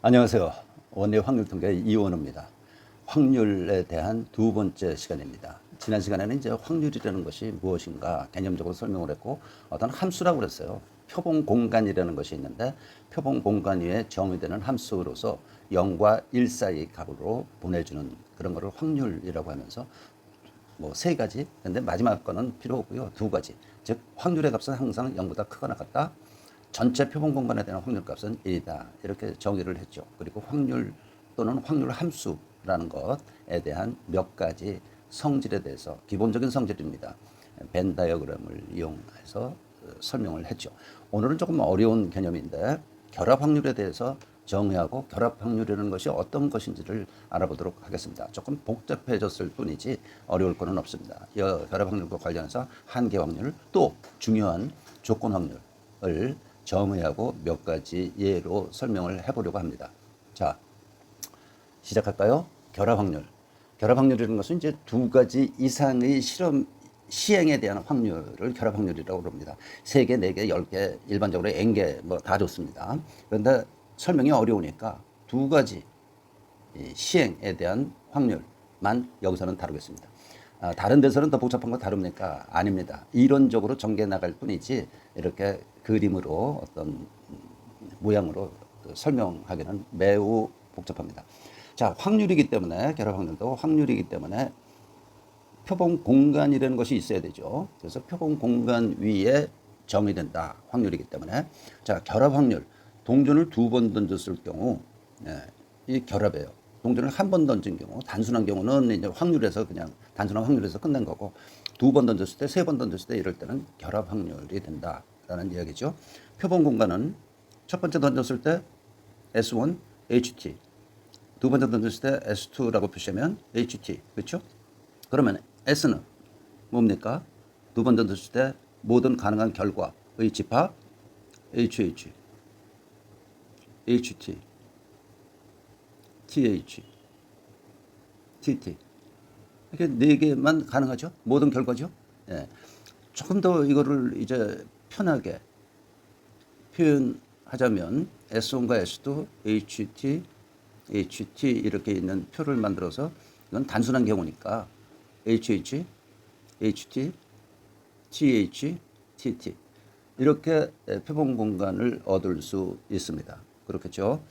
안녕하세요. 원리 확률 통계 이원우입니다. 확률에 대한 두 번째 시간입니다. 지난 시간에는 이제 확률이라는 것이 무엇인가 개념적으로 설명을 했고 어떤 함수라고 그랬어요. 표본 공간이라는 것이 있는데 표본 공간 위에 정의되는 함수로서 0과 1 사이 값으로 보내주는 그런 거를 확률이라고 하면서 뭐 세 가지, 근데 마지막 거는 필요 없고요. 두 가지. 즉 확률의 값은 항상 0보다 크거나 같다. 전체 표본 공간에 대한 확률 값은 1이다. 이렇게 정의를 했죠. 그리고 확률 또는 확률 함수라는 것에 대한 몇 가지 성질에 대해서 기본적인 성질입니다. 벤 다이어그램을 이용해서 설명을 했죠. 오늘은 조금 어려운 개념인데 결합 확률에 대해서 정의하고 결합 확률이라는 것이 어떤 것인지를 알아보도록 하겠습니다. 조금 복잡해졌을 뿐이지 어려울 거는 없습니다. 결합 확률과 관련해서 한계 확률 또 중요한 조건 확률을 정의하고 몇 가지 예로 설명을 해보려고 합니다. 자, 시작할까요? 결합 확률. 결합 확률이라는 것은 이제 두 가지 이상의 시행에 대한 확률을 결합 확률이라고 합니다. 3개, 4개, 10개, 일반적으로 N개 뭐 다 좋습니다. 그런데 설명이 어려우니까 두 가지 시행에 대한 확률만 여기서는 다루겠습니다. 다른 데서는 더 복잡한 거 다룹니까? 아닙니다. 이론적으로 전개 나갈 뿐이지 이렇게 그림으로 어떤 모양으로 설명하기는 매우 복잡합니다. 자, 확률이기 때문에 결합 확률도 확률이기 때문에 표본 공간이라는 것이 있어야 되죠. 그래서 표본 공간 위에 정의된다. 확률이기 때문에. 자, 결합 확률. 동전을 2번 던졌을 경우, 이 결합이에요. 동전을 한 번 던진 경우, 단순한 경우는 이제 확률에서 그냥 단순한 확률에서 끝낸 거고, 2번 던졌을 때, 3번 던졌을 때 이럴 때는 결합 확률이 된다라는 이야기죠. 표본 공간은 첫 번째 던졌을 때 S1, HT, 두 번째 던졌을 때 S2라고 표시하면 HT, 그렇죠? 그러면 S는 뭡니까? 두 번 던졌을 때 모든 가능한 결과의 집합 HH, HT, TH, TT. 이렇게 네 개만 가능하죠? 모든 결과죠? 예. 조금 더 이거를 이제 편하게 표현하자면 S1과 S2, HT, HT 이렇게 있는 표를 만들어서 이건 단순한 경우니까 HH, HT, TH, TT 이렇게 표본 공간을 얻을 수 있습니다. 그렇겠죠?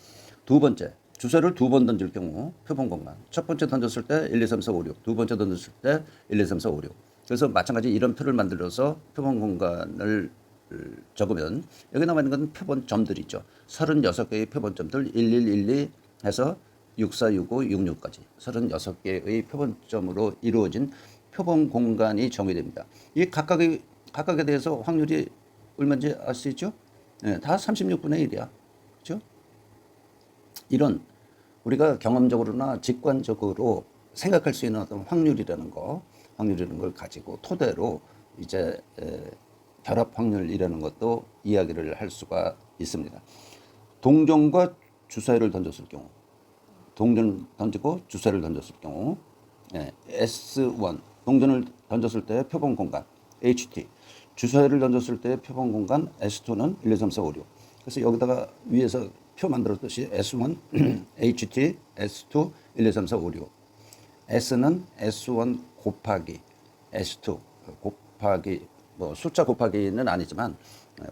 두 번째, 주사를 2번 던질 경우 표본 공간. 첫 번째 던졌을 때 1, 2, 3, 4, 5, 6. 두 번째 던졌을 때 1, 2, 3, 4, 5, 6. 그래서 마찬가지 이런 표를 만들어서 표본 공간을 적으면 여기 나와 있는 건 표본점들이죠. 36개의 표본점들 1112 해서 64, 65, 66까지 36개의 표본점으로 이루어진 표본 공간이 정의됩니다. 이 각각에 대해서 확률이 얼마인지 알 수 있죠? 네, 다 36분의 1이야. 그렇죠? 이런 우리가 경험적으로나 직관적으로 생각할 수 있는 어떤 확률이라는 걸 가지고 토대로 이제 결합 확률이라는 것도 이야기를 할 수가 있습니다. 동전과 주사위를 던졌을 경우, 동전을 던지고 주사위를 던졌을 경우, S1 동전을 던졌을 때 표본 공간 HT, 주사위를 던졌을 때 표본 공간 S2는 1, 2, 3, 4, 5, 6. 그래서 여기다가 위에서 표 만들었듯이 S1, HT, S2, 1, 2, 3, 4, 5, 6. S는 S1 곱하기 S2 곱하기 뭐 숫자 곱하기는 아니지만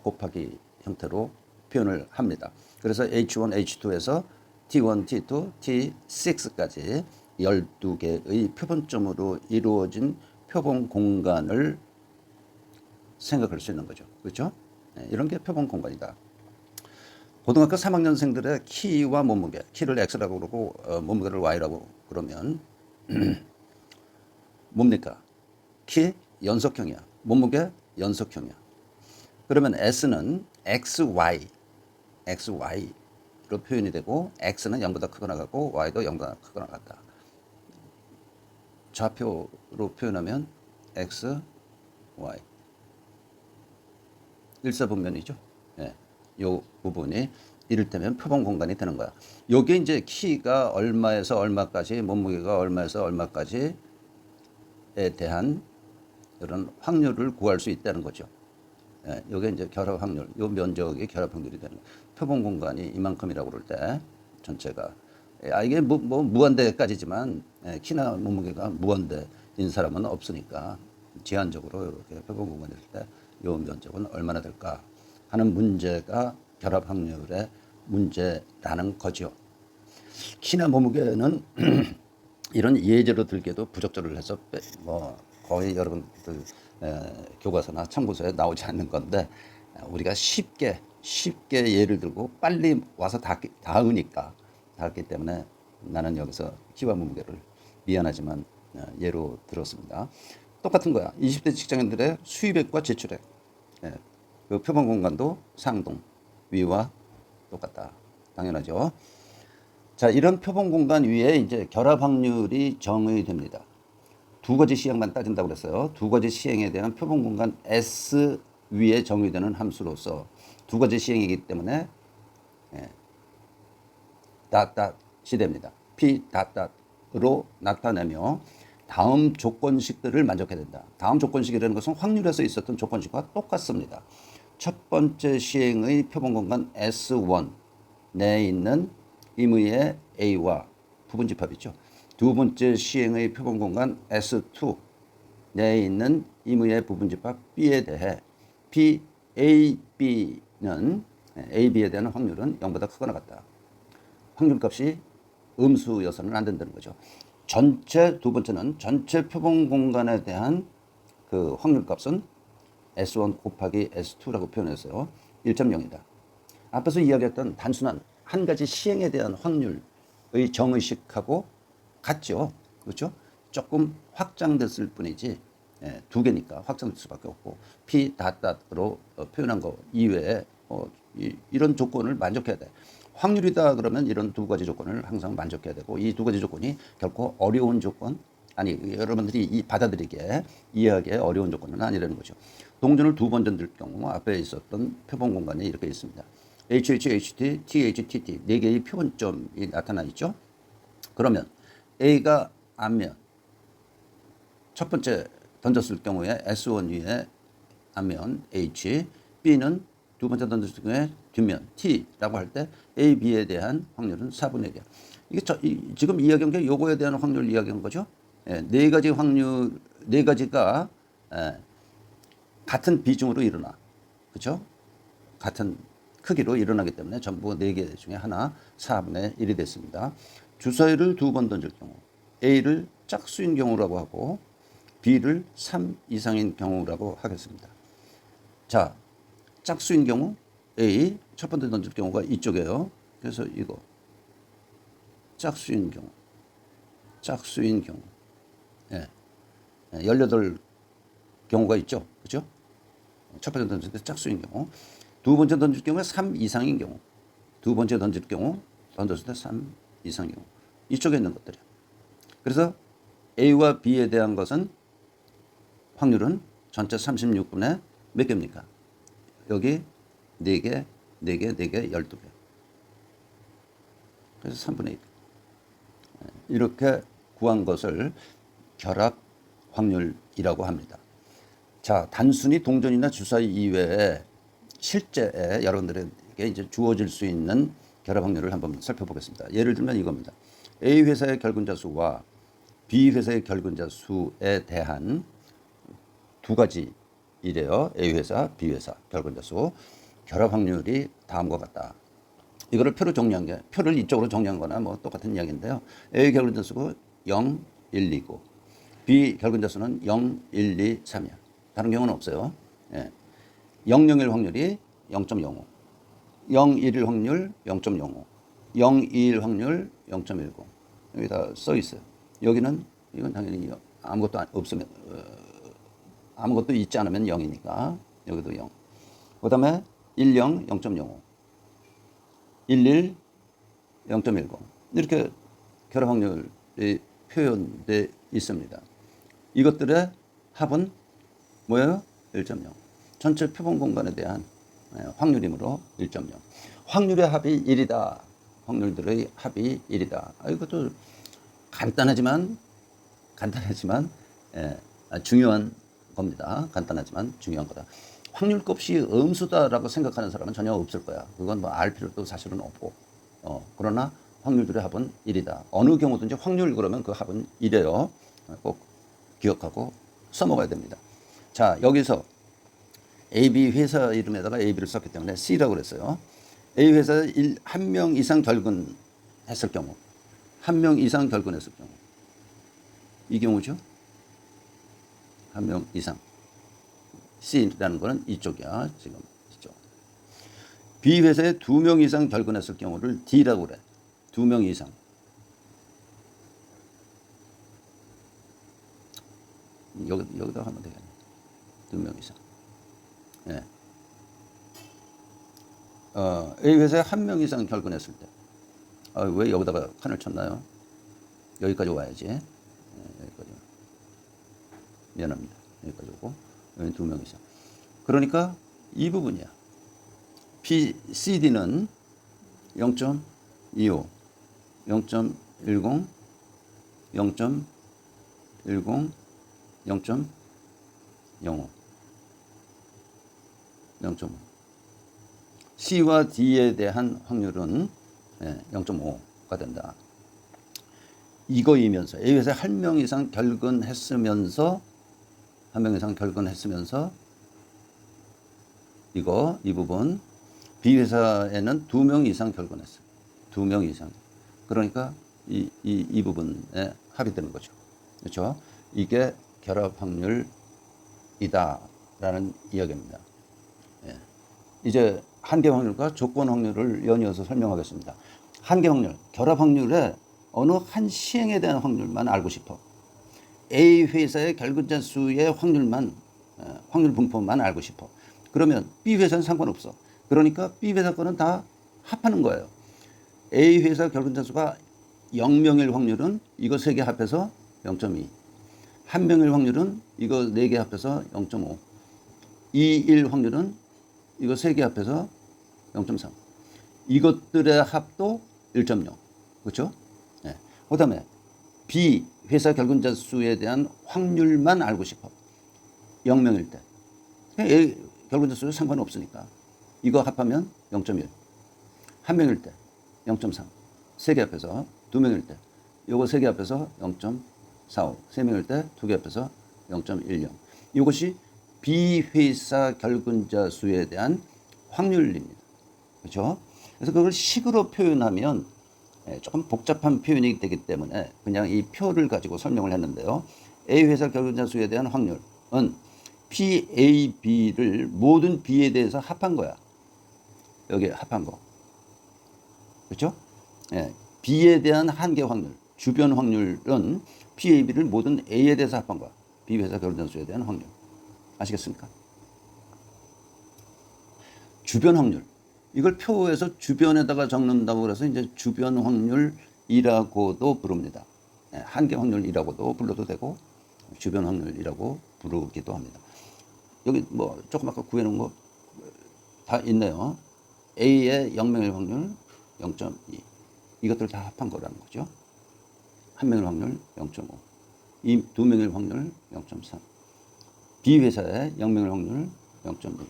곱하기 형태로 표현을 합니다. 그래서 H1, H2에서 T1, T2, T6까지 12개의 표본점으로 이루어진 표본 공간을 생각할 수 있는 거죠. 그렇죠? 이런 게 표본 공간이다. 고등학교 3학년생들의 키와 몸무게, 키를 X라고 그러고 몸무게를 Y라고 그러면 뭡니까? 키 연속형이야. 몸무게 연속형이야. 그러면 S는 XY로 표현이 되고 X는 0보다 크거나 같고 Y도 0보다 크거나 같다. 좌표로 표현하면 X, Y. 일사분면이죠. 예. 요 부분이 이를테면 표본 공간이 되는 거야. 요게 이제 키가 얼마에서 얼마까지, 몸무게가 얼마에서 얼마까지에 대한 이런 확률을 구할 수 있다는 거죠. 요게 이제 결합 확률, 요 면적이 결합 확률이 되는 거예요. 표본 공간이 이만큼이라고 그럴 때 전체가. 이게 뭐 무한대까지지만 키나 몸무게가 무한대인 사람은 없으니까 제한적으로 이렇게 표본 공간이 있을 때 요 면적은 얼마나 될까 하는 문제가 결합 확률의 문제라는 거죠. 키나 몸무게는 이런 예제로 들게도 부적절을 해서 뭐 거의 여러분들 교과서나 참고서에 나오지 않는 건데 우리가 쉽게 예를 들고 빨리 와서 닿았기 때문에 나는 여기서 키와 몸무게를 미안하지만 예로 들었습니다. 똑같은 거야. 20대 직장인들의 수입액과 지출액, 그 표본 공간도 상동, 위와 똑같다. 당연하죠. 자, 이런 표본 공간 위에 이제 결합 확률이 정의됩니다. 두 가지 시행만 따진다고 그랬어요. 두 가지 시행에 대한 표본 공간 S 위에 정의되는 함수로서 두 가지 시행이기 때문에 닷닷이 됩니다. P 닷닷으로 나타내며 다음 조건식들을 만족해야 된다. 다음 조건식이라는 것은 확률에서 있었던 조건식과 똑같습니다. 첫 번째 시행의 표본 공간 S1 내에 있는 임의의 A와 부분집합이죠. 두 번째 시행의 표본 공간 S2 내에 있는 임의의 부분집합 B에 대해 PAB에 대한 확률은 0보다 크거나 같다. 확률값이 음수여서는 안 된다는 거죠. 두 번째는 전체 표본 공간에 대한 그 확률값은 S1 곱하기 S2라고 표현했어요. 1.0이다. 앞에서 이야기했던 단순한 한 가지 시행에 대한 확률의 정의식하고 같죠. 그렇죠? 조금 확장됐을 뿐이지 두 개니까 확장될 수밖에 없고 P 닷닷으로 표현한 거 이외에 이런 조건을 만족해야 돼. 확률이다 그러면 이런 두 가지 조건을 항상 만족해야 되고 이 두 가지 조건이 결코 어려운 조건 아니 여러분들이 받아들이기에 이해하기에 어려운 조건은 아니라는 거죠. 동전을 두 번 던질 경우 앞에 있었던 표본 공간이 이렇게 있습니다. HH, HT, TH, TT 네 개의 표본점이 나타나 있죠. 그러면 A가 앞면 첫 번째 던졌을 경우에 S1 위에 앞면 H, B는 두 번째 던졌을 경우에 뒷면 T라고 할 때 A, B에 대한 확률은 4분의 1이야. 이게 지금 이야기한 게 요거에 대한 확률 이야기한 거죠. 네 가지 확률, 네 가지가 같은 비중으로 일어나. 그렇죠? 같은 크기로 일어나기 때문에 전부 4개 중에 하나 4분의 1이 됐습니다. 주사위를 두 번 던질 경우 A를 짝수인 경우라고 하고 B를 3 이상인 경우라고 하겠습니다. 자, 짝수인 경우 A 첫 번째 던질 경우가 이쪽이에요. 그래서 이거 짝수인 경우 예. 18 경우가 있죠. 그죠? 첫 번째 던질 때 짝수인 경우 두 번째 던질 경우에 3 이상인 경우 두 번째 던질 경우 던졌을 때 3 이상인 경우 이쪽에 있는 것들이에요. 그래서 A와 B에 대한 것은 확률은 전체 36분의 몇 개입니까? 여기 4개, 4개, 4개, 12개. 그래서 3분의 1. 이렇게 구한 것을 결합 확률이라고 합니다. 자, 단순히 동전이나 주사위 이외에 실제에 여러분들에게 이제 주어질 수 있는 결합 확률을 한번 살펴보겠습니다. 예를 들면 이겁니다. A 회사의 결근자 수와 B 회사의 결근자 수에 대한 두 가지 이래요. A 회사, B 회사 결근자 수 결합 확률이 다음과 같다. 이거를 표로 정리한 게 표를 이쪽으로 정리한 거나 뭐 똑같은 이야기인데요. A 결근자 수가 0, 1, 2고 B 결근자 수는 0, 1, 2, 3이야. 다른 경우는 없어요. 0, 0, 1 확률이 0.05, 0, 1, 1 확률 0.05, 0, 2, 1 확률 0.10. 여기 다 써 있어요. 여기는 이건 당연히 아무것도 없으면 아무것도 있지 않으면 0이니까 여기도 0. 그 다음에 1, 0, 0.05, 1, 1, 0.10 이렇게 결합 확률이 표현되어 있습니다. 이것들의 합은 뭐예요? 1.0. 전체 표본 공간에 대한 확률이므로 1.0. 확률의 합이 1이다. 확률들의 합이 1이다. 이것도 간단하지만 중요한 겁니다. 간단하지만 중요한 거다. 확률값이 음수다라고 생각하는 사람은 전혀 없을 거야. 그건 뭐 알 필요도 사실은 없고. 그러나 확률들의 합은 1이다. 어느 경우든지 확률 그러면 그 합은 1이에요. 꼭 기억하고 써먹어야 됩니다. 자, 여기서 AB 회사 이름에다가 AB를 썼기 때문에 C라고 그랬어요. A 회사에 한 명 이상 결근했을 경우, 한 명 이상 결근했을 경우, 이 경우죠. 한 명 이상. C라는 거는 이쪽이야. 지금 이쪽. B 회사에 2명 이상 결근했을 경우를 D라고 그래. 2명 이상. 여기다 하면 되겠네. 2명 이상. 예. A 회사에 1명 이상 결근했을 때. 왜 여기다가 칸을 쳤나요? 여기까지 와야지. 여기까지. 미안합니다. 여기까지 오고. 여기 2명 이상. 그러니까 이 부분이야. CD는 0.25, 0.10, 0.10, 0.05, 0.5. C와 D에 대한 확률은 0.5가 된다. 이거이면서 A 회사에 1명 이상 결근했으면서 1명 이상 결근했으면서 이 부분 B 회사에는 2명 이상 결근했어요. 2명 이상. 그러니까 이 부분에 합이 되는 거죠. 그렇죠? 이게 결합 확률이다라는 이야기입니다. 예. 이제 한계 확률과 조건 확률을 연이어서 설명하겠습니다. 한계 확률, 결합 확률에 어느 한 시행에 대한 확률만 알고 싶어. A 회사의 결근자 수의 확률 분포만 알고 싶어. 그러면 B 회사는 상관없어. 그러니까 B 회사 거는 다 합하는 거예요. A 회사 결근자 수가 0명일 확률은 이거 3개 합해서 0.2. 1명일 확률은 이거 4개 합해서 0.5. 2일 확률은 이거 3개 합해서 0.3. 이것들의 합도 1.0. 그렇죠? 네. 그다음에 B 회사 결근자 수에 대한 확률만 알고 싶어. 0명일 때. A 결근자 수는 상관없으니까. 이거 합하면 0.1. 1명일 때 0.3. 3개 합해서 2명일 때 요거 3개 합해서 0.45. 3명일 때 2개 합해서 0.10. 이것이 B 회사 결근자 수에 대한 확률입니다. 그렇죠? 그래서 그걸 식으로 표현하면 조금 복잡한 표현이 되기 때문에 그냥 이 표를 가지고 설명을 했는데요. A 회사 결근자 수에 대한 확률은 PAB를 모든 B에 대해서 합한 거야. 여기 합한 거. 그렇죠? 예. B에 대한 한계 확률, 주변 확률은 PAB를 모든 A에 대해서 합한 거야. B 회사 결근자 수에 대한 확률. 아시겠습니까? 주변 확률. 이걸 표에서 주변에다가 적는다고 그래서 이제 주변 확률이라고도 부릅니다. 한계 확률이라고도 불러도 되고 주변 확률이라고 부르기도 합니다. 여기 뭐 조금 아까 구해놓은 거 다 있네요. A의 0명일 확률 0.2. 이것들 다 합한 거라는 거죠. 1명일 확률 0.5. 2명일 확률 0.3. B 회사의 0명일 확률 0.1.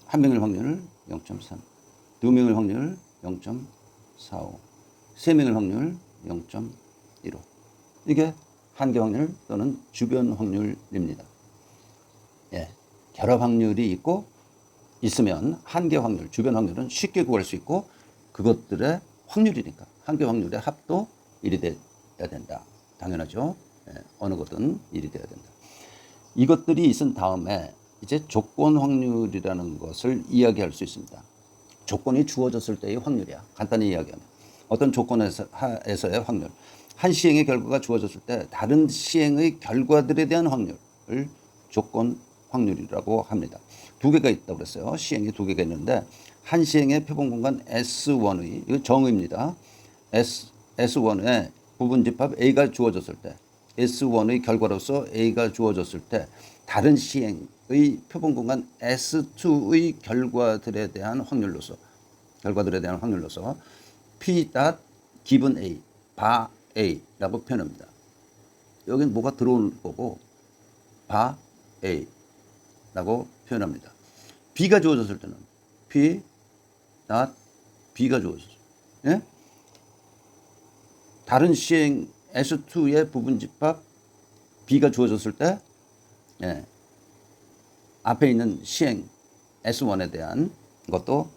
1명일 확률 0.3. 2명일 확률 0.45. 3명일 확률 0.15. 이게 한계 확률 또는 주변 확률입니다. 예, 결합 확률이 있으면 한계 확률, 주변 확률은 쉽게 구할 수 있고 그것들의 확률이니까 한계 확률의 합도 1이 돼야 된다. 당연하죠. 예, 어느 것든 1이 돼야 된다. 이것들이 있은 다음에 이제 조건 확률이라는 것을 이야기할 수 있습니다. 조건이 주어졌을 때의 확률이야. 간단히 이야기하면. 어떤 조건에서의 확률. 한 시행의 결과가 주어졌을 때 다른 시행의 결과들에 대한 확률을 조건 확률이라고 합니다. 2개가 있다고 그랬어요. 시행이 2개가 있는데 한 시행의 표본 공간 S1의 이거 정의입니다. S1의 부분 집합 A가 주어졌을 때 S1의 결과로서 A가 주어졌을 때 다른 시행의 표본 공간 S2의 결과들에 대한 확률로서 P. given A, 바 A라고 표현합니다. 여기는 뭐가 들어올 거고 바 A라고 표현합니다. B가 주어졌을 때는 P. B가 주어졌어요. 예? 다른 시행 S2의 부분집합 B가 주어졌을 때 예, 앞에 있는 시행 S1에 대한 것도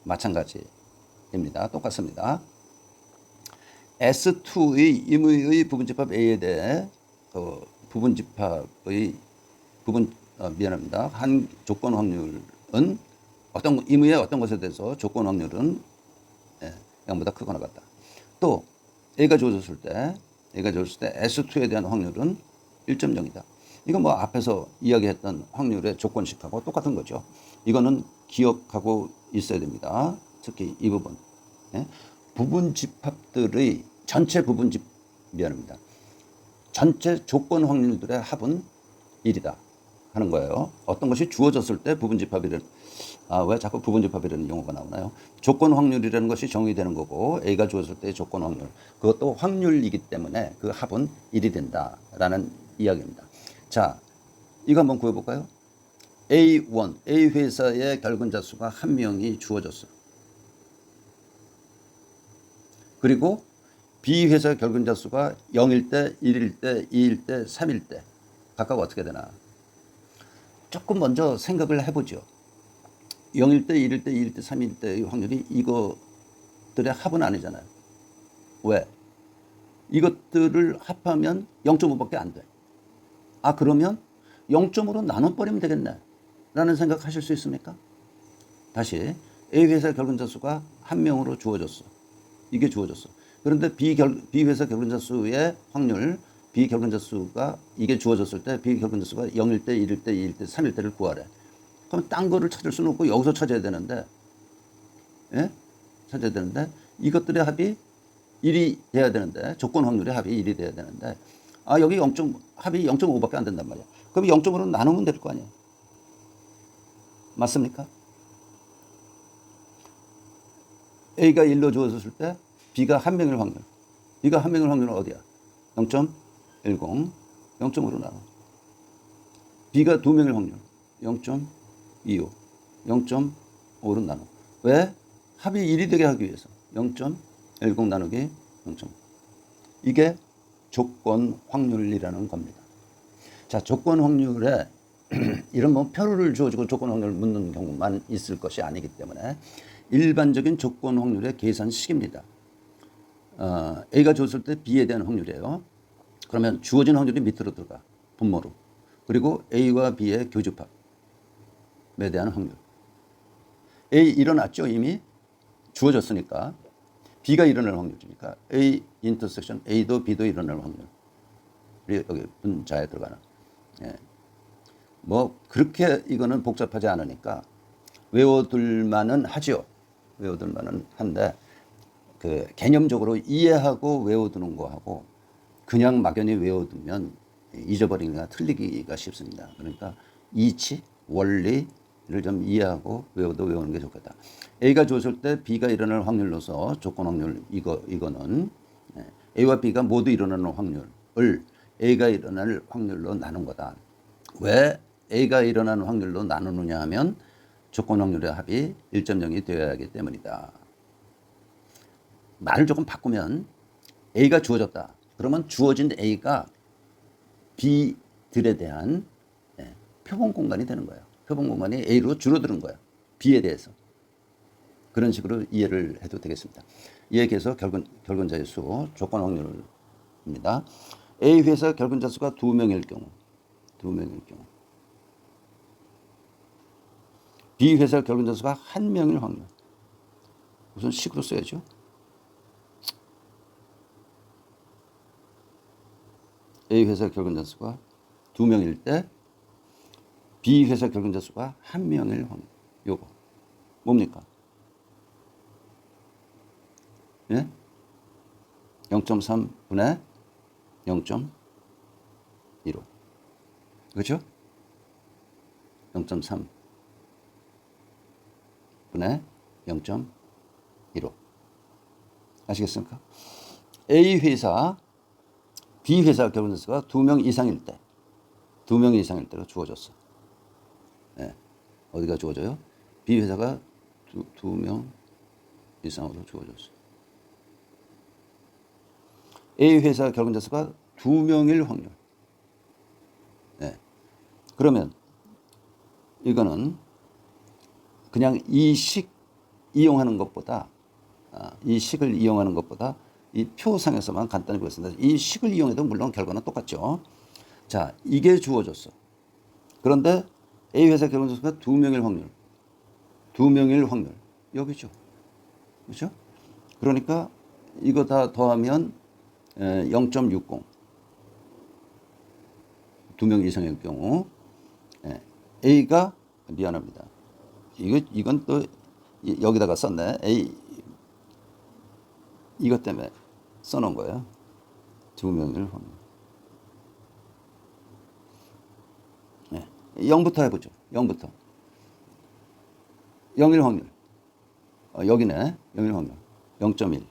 마찬가지입니다. 똑같습니다. S2의 임의의 부분집합 A에 대해 부분집합의 미안합니다. 한 조건 확률은 어떤 임의의 어떤 것에 대해서 조건 확률은 0보다 크거나 같다. 또 A가 주어졌을 때 S2에 대한 확률은 1.0이다. 이건 뭐 앞에서 이야기했던 확률의 조건식하고 똑같은 거죠. 이거는 기억하고 있어야 됩니다. 특히 이 부분. 부분집합들의 미안합니다. 전체 조건 확률들의 합은 1이다 하는 거예요. 어떤 것이 주어졌을 때 부분집합이라는, 왜 자꾸 부분집합이라는 용어가 나오나요? 조건 확률이라는 것이 정의되는 거고, A가 주어졌을 때의 조건 확률, 그것도 확률이기 때문에 그 합은 1이 된다라는 이야기입니다. 자, 이거 한번 구해볼까요? A 회사의 결근자 수가 한 명이 주어졌어요. 그리고 B 회사 결근자 수가 0일 때, 1일 때, 2일 때, 3일 때 각각 어떻게 되나? 조금 먼저 생각을 해보죠. 0일 때, 1일 때, 2일 때, 3일 때의 확률이 이것들의 합은 아니잖아요. 왜? 이것들을 합하면 0.5밖에 안 돼. 그러면 0.5로 나눠버리면 되겠네 라는 생각하실 수 있습니까? 다시 A 회사 결근자 수가 한 명으로 주어졌어. 이게 주어졌어. 그런데 B 회사 결근자 수의 확률, B 결근자 수가 이게 주어졌을 때 B 결근자 수가 0일 때, 1일 때, 2일 때, 3일 때를 구하래. 그럼 딴 거를 찾을 수는 없고 여기서 찾아야 되는데, 찾아야 되는데 이것들의 합이 1이 돼야 되는데, 조건 확률의 합이 1이 돼야 되는데, 여기 합이 0.5밖에 안 된단 말이야. 그럼 0.5로 나누면 될 거 아니에요. 맞습니까? A가 1로 주어졌을 때 B가 한 명일 확률. B가 한 명일 확률은 어디야? 0.10, 0.5로 나눠. B가 두 명일 확률. 0.25, 0.5로 나눠. 왜? 합이 1이 되게 하기 위해서. 0.10 나누기 0.5. 이게 조건 확률이라는 겁니다. 자, 조건 확률에 이런 뭐 표를 주어주고 조건 확률을 묻는 경우만 있을 것이 아니기 때문에 일반적인 조건 확률의 계산식입니다. A가 주었을 때 B에 대한 확률이에요. 그러면 주어진 확률이 밑으로 들어가. 분모로. 그리고 A와 B의 교집합에 대한 확률. A 일어났죠, 이미? 주어졌으니까. B가 일어날 확률이니까 A 인터섹션 A도 B도 일어날 확률. 여기 분자에 들어가는. 뭐 그렇게 이거는 복잡하지 않으니까 외워둘만은 하죠. 외워둘만은 한데 그 개념적으로 이해하고 외워두는 거하고 그냥 막연히 외워두면 잊어버리기가 틀리기가 쉽습니다. 그러니까 이치, 원리를 좀 이해하고 외우는 게 좋겠다. A가 주었을 때 B가 일어날 확률로서 조건 확률 이거는 A와 B가 모두 일어나는 확률을 A가 일어날 확률로 나눈 거다. 왜 A가 일어나는 확률로 나누느냐 하면 조건 확률의 합이 1.0이 되어야 하기 때문이다. 말을 조금 바꾸면 A가 주어졌다. 그러면 주어진 A가 B들에 대한 표본 공간이 되는 거예요. 표본 공간이 A로 줄어드는 거예요. B에 대해서. 그런 식으로 이해를 해도 되겠습니다. 이에 대해서 결근자의 수, 조건 확률입니다. A 회사 결근자 수가 2명일 경우, B 회사 결근자 수가 1명일 확률. 우선 식으로 써야죠. A 회사 결근자 수가 2명일 때 B 회사 결근자 수가 1명일 확률. 요거 뭡니까? 0.3분의 0.15. 그렇죠? 0.3 분의 0.15. 아시겠습니까? A 회사, B 회사 결근자 수가 2명 이상일 때, 2명 이상일 때로 주어졌어. 어디가 주어져요? B 회사가 2명 이상으로 주어졌어. A 회사 결근자 수가 2명일 확률. 네. 그러면 이거는 그냥 이 식 이용하는 것보다 이 식을 이용하는 것보다 이 표상에서만 간단히 보겠습니다. 이 식을 이용해도 물론 결과는 똑같죠. 자, 이게 주어졌어. 그런데 A 회사 결근자 수가 2명일 확률. 2명일 확률. 여기죠. 그렇죠? 그러니까 이거 다 더하면 0.60. 2명 이상일 경우 A가 미안합니다. 이건 또 여기다가 썼네. A 이것 때문에 써놓은 거예요. 2명일 확률. 0부터 해보죠. 0부터. 0일 확률. 여기네. 0일 확률. 0.1.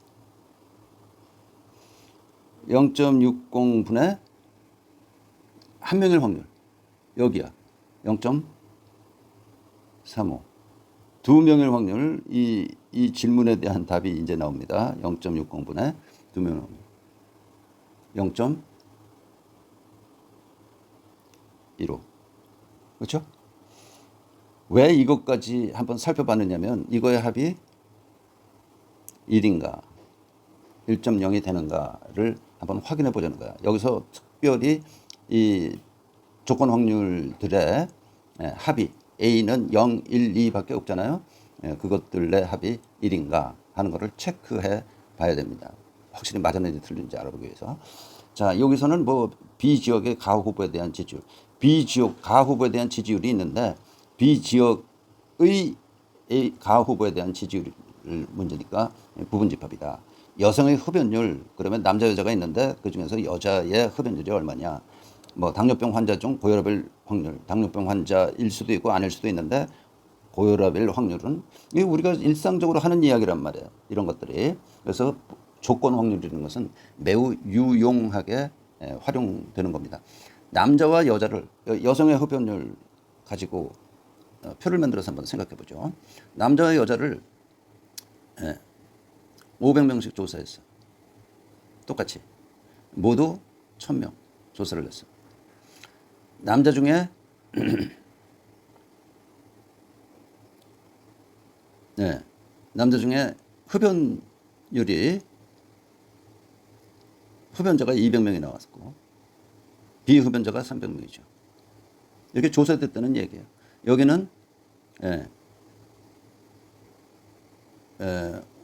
0.60분의 한 명일 확률. 여기야. 0.35. 2명일 확률. 이 질문에 대한 답이 이제 나옵니다. 0.60분의 2명일 확률. 0.15. 그렇죠? 왜 이것까지 한번 살펴봤느냐면 이거의 합이 1인가 1.0이 되는가를 한번 확인해 보자는 거야. 여기서 특별히 이 조건 확률들의 합이 A는 0, 1, 2밖에 없잖아요. 그것들의 합이 1인가 하는 것을 체크해 봐야 됩니다. 확실히 맞았는지 틀린지 알아보기 위해서. 자, 여기서는 뭐 B 지역의 가 후보에 대한 지지율, B 지역 가 후보에 대한 지지율이 있는데 B 지역의 가 후보에 대한 지지율 문제니까 부분집합이다. 여성의 흡연율, 그러면 남자 여자가 있는데 그 중에서 여자의 흡연율이 얼마냐. 뭐 당뇨병 환자 중 고혈압일 확률, 당뇨병 환자일 수도 있고 아닐 수도 있는데 고혈압일 확률은 이게 우리가 일상적으로 하는 이야기란 말이에요. 이런 것들이. 그래서 조건 확률이라는 것은 매우 유용하게 활용되는 겁니다. 남자와 여자를 여성의 흡연율 가지고 표를 만들어서 한번 생각해 보죠. 남자와 여자를 500명씩 조사했어. 똑같이. 모두 1000명 조사를 했어. 남자 중에 남자 중에 흡연자가 200명이 나왔고 비흡연자가 300명이죠. 이렇게 조사됐다는 얘기예요. 여기는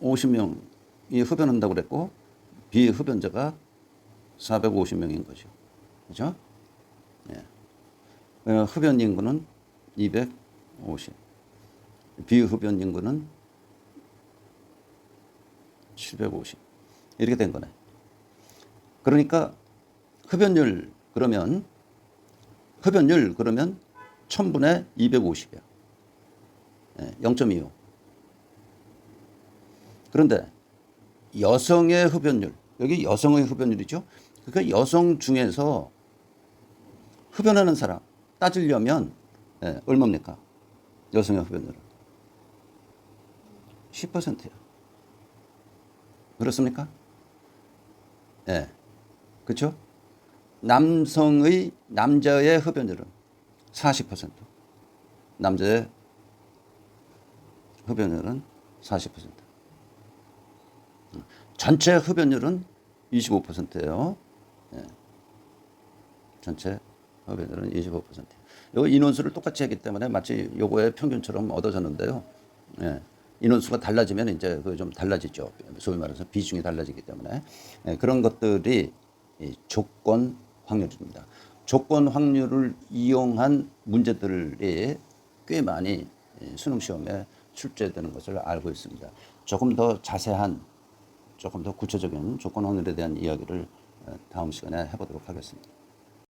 50명이 흡연한다고 그랬고 비흡연자가 450명인 거죠. 그죠? 흡연 인구는 250. 비흡연 인구는 750. 이렇게 된 거네. 그러니까 흡연율 그러면 1000분의 250이야. 0.25. 그런데 여성의 흡연율, 여기 여성의 흡연율이죠. 그러니까 여성 중에서 흡연하는 사람 따지려면 얼마입니까? 여성의 흡연율은 10%예요. 그렇습니까? 그렇죠? 남자의 흡연율은 40%. 남자의 흡연율은 40%. 전체 흡연율은 25%예요. 전체 흡연율은 25%. 요 인원수를 똑같이 했기 때문에 마치 요거의 평균처럼 얻어졌는데요. 인원수가 달라지면 이제 그 좀 달라지죠. 소위 말해서 비중이 달라지기 때문에 그런 것들이 조건 확률입니다. 조건 확률을 이용한 문제들이 꽤 많이 수능 시험에 출제되는 것을 알고 있습니다. 조금 더 자세한, 조금 더 구체적인 조건 확률에 대한 이야기를 다음 시간에 해보도록 하겠습니다.